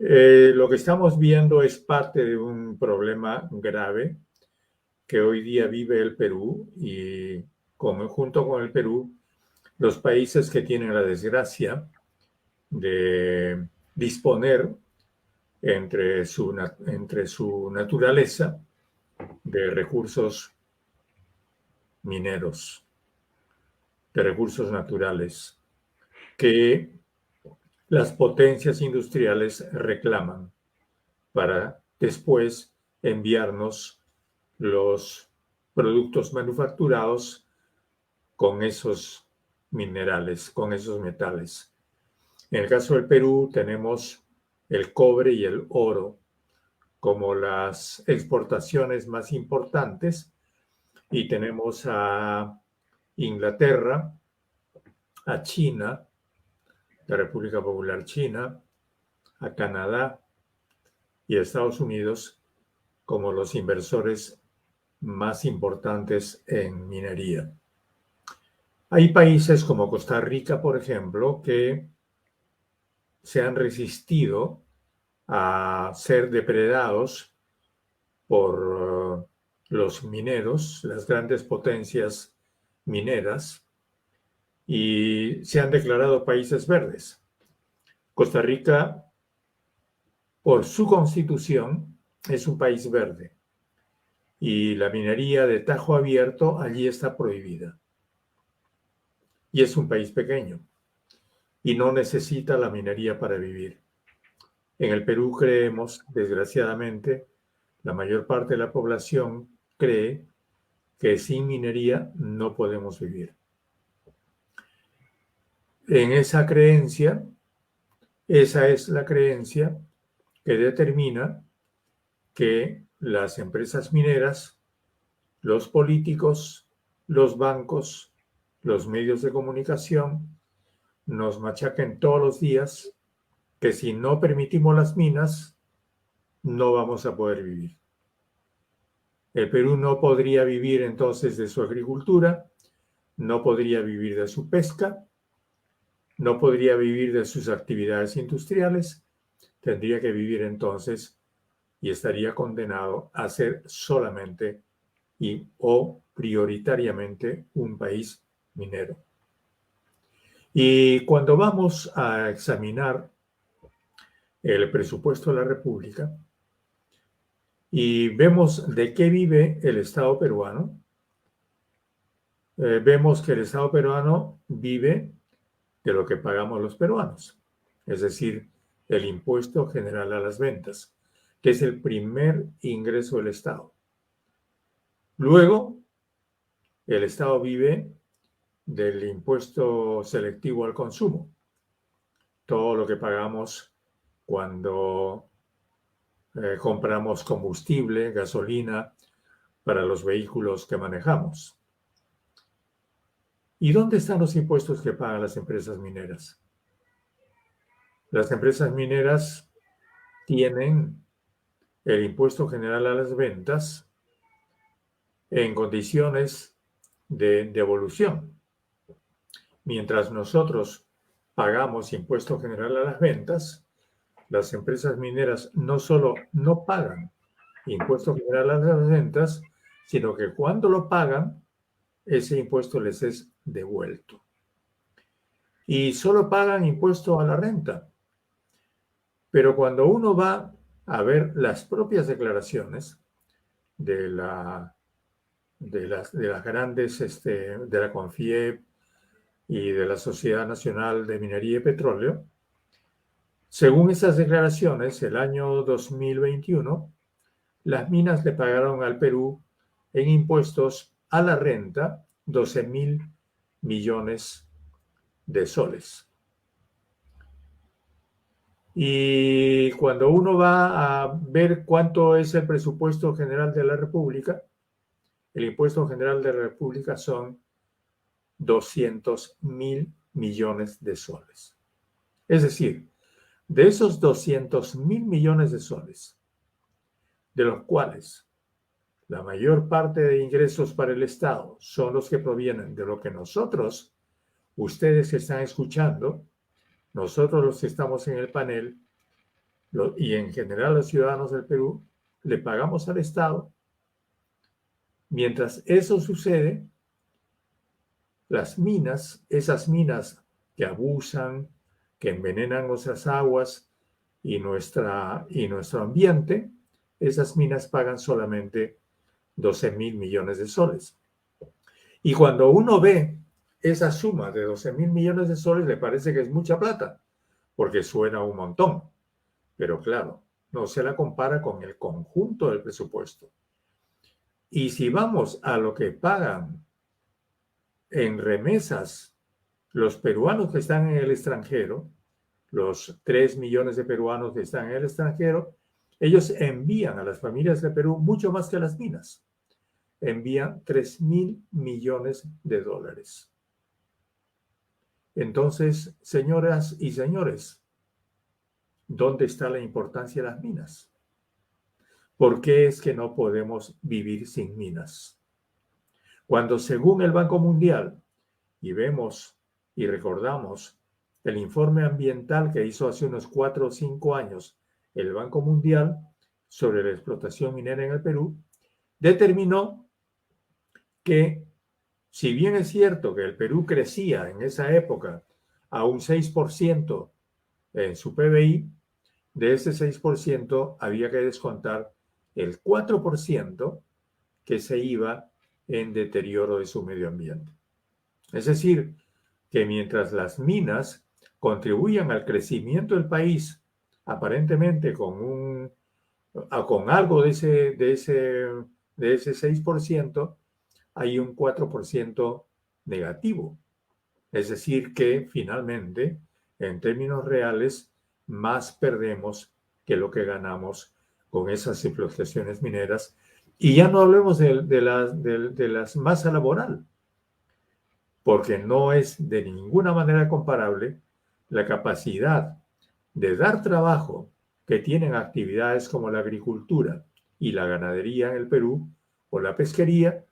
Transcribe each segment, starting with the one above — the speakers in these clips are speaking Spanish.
Lo que estamos viendo es parte de un problema grave que hoy día vive el Perú y junto con el Perú, los países que tienen la desgracia de disponer entre su naturaleza de recursos mineros, de recursos naturales, que las potencias industriales reclaman para después enviarnos los productos manufacturados con esos minerales, con esos metales. En el caso del Perú tenemos el cobre y el oro como las exportaciones más importantes y tenemos a Inglaterra, a China, la República Popular China, a Canadá y a Estados Unidos como los inversores más importantes en minería. Hay países como Costa Rica, por ejemplo, que se han resistido a ser depredados por los mineros, las grandes potencias mineras, y se han declarado países verdes. Costa Rica, por su constitución, es un país verde y la minería de tajo abierto allí está prohibida. Y es un país pequeño y no necesita la minería para vivir. En el Perú creemos, desgraciadamente, la mayor parte de la población cree que sin minería no podemos vivir. En esa creencia, esa es la creencia que determina que las empresas mineras, los políticos, los bancos, los medios de comunicación nos machaquen todos los días que si no permitimos las minas, no vamos a poder vivir. El Perú no podría vivir entonces de su agricultura, no podría vivir de su pesca, no podría vivir de sus actividades industriales, tendría que vivir entonces y estaría condenado a ser solamente o prioritariamente un país minero. Y cuando vamos a examinar el presupuesto de la República y vemos de qué vive el Estado peruano, vemos que el Estado peruano vive de lo que pagamos los peruanos, es decir, el impuesto general a las ventas, que es el primer ingreso del Estado. Luego, el Estado vive del impuesto selectivo al consumo, todo lo que pagamos cuando compramos combustible, gasolina para los vehículos que manejamos. ¿Y dónde están los impuestos que pagan las empresas mineras? Las empresas mineras tienen el impuesto general a las ventas en condiciones de devolución. Mientras nosotros pagamos impuesto general a las ventas, las empresas mineras no solo no pagan impuesto general a las ventas, sino que cuando lo pagan, ese impuesto les es devuelto. Y solo pagan impuesto a la renta. Pero cuando uno va a ver las propias declaraciones de las grandes, de la CONFIEP y de la Sociedad Nacional de Minería y Petróleo, según esas declaraciones, el año 2021, las minas le pagaron al Perú en impuestos a la renta 12.000 millones de soles. Y cuando uno va a ver cuánto es el presupuesto general de la República, el impuesto general de la República son 200.000 millones de soles. Es decir, de esos 200.000 millones de soles, de los cuales la mayor parte de ingresos para el Estado son los que provienen de lo que nosotros, ustedes que están escuchando, nosotros los que estamos en el panel, y en general los ciudadanos del Perú, le pagamos al Estado. Mientras eso sucede, las minas, esas minas que abusan, que envenenan nuestras aguas y nuestro ambiente, esas minas pagan solamente 12.000 millones de soles. Y cuando uno ve esa suma de 12.000 millones de soles, le parece que es mucha plata, porque suena un montón. Pero claro, no se la compara con el conjunto del presupuesto. Y si vamos a lo que pagan en remesas los peruanos que están en el extranjero, los 3 millones de peruanos que están en el extranjero, ellos envían a las familias de Perú mucho más que a las minas. Envían 3.000 millones de dólares. Entonces, señoras y señores, ¿dónde está la importancia de las minas? ¿Por qué es que no podemos vivir sin minas? Cuando según el Banco Mundial, y vemos y recordamos el informe ambiental que hizo hace unos 4 o 5 años el Banco Mundial sobre la explotación minera en el Perú, determinó que, si bien es cierto que el Perú crecía en esa época a un 6% en su PBI, de ese 6% había que descontar el 4% que se iba en deterioro de su medio ambiente. Es decir, que mientras las minas contribuyan al crecimiento del país, aparentemente con algo de ese 6%, hay un 4% negativo. Es decir, que finalmente, en términos reales, más perdemos que lo que ganamos con esas explotaciones mineras. Y ya no hablemos de las masa laboral, porque no es de ninguna manera comparable la capacidad de dar trabajo que tienen actividades como la agricultura y la ganadería en el Perú o la pesquería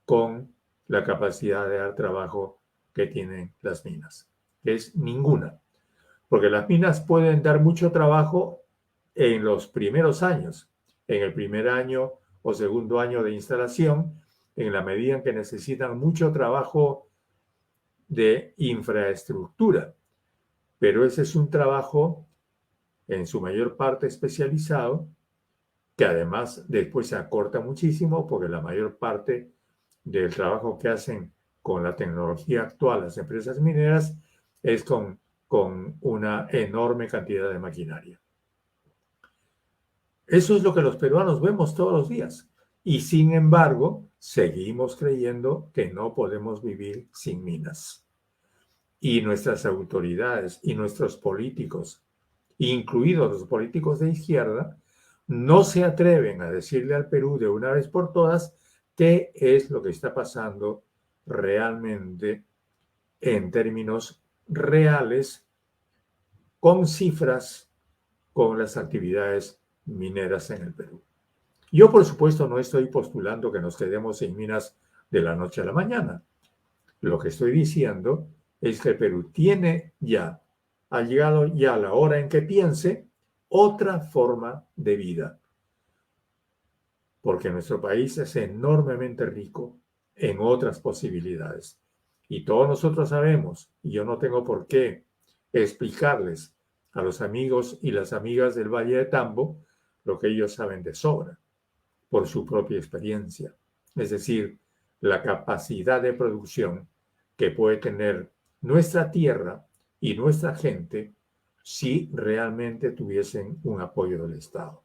con la capacidad de dar trabajo que tienen las minas, que es ninguna. Porque las minas pueden dar mucho trabajo en los primeros años, en el primer año o segundo año de instalación, en la medida en que necesitan mucho trabajo de infraestructura. Pero ese es un trabajo en su mayor parte especializado, que además después se acorta muchísimo porque la mayor parte del trabajo que hacen con la tecnología actual las empresas mineras es con una enorme cantidad de maquinaria. Eso es lo que los peruanos vemos todos los días. Y sin embargo, seguimos creyendo que no podemos vivir sin minas. Y nuestras autoridades y nuestros políticos, incluidos los políticos de izquierda, no se atreven a decirle al Perú de una vez por todas qué es lo que está pasando realmente en términos reales, con cifras, con las actividades mineras en el Perú. Yo, por supuesto, no estoy postulando que nos quedemos sin minas de la noche a la mañana. Lo que estoy diciendo es que el Perú ha llegado ya la hora en que piense otra forma de vida, porque nuestro país es enormemente rico en otras posibilidades. Y todos nosotros sabemos, y yo no tengo por qué explicarles a los amigos y las amigas del Valle de Tambo lo que ellos saben de sobra, por su propia experiencia. Es decir, la capacidad de producción que puede tener nuestra tierra y nuestra gente si realmente tuviesen un apoyo del Estado.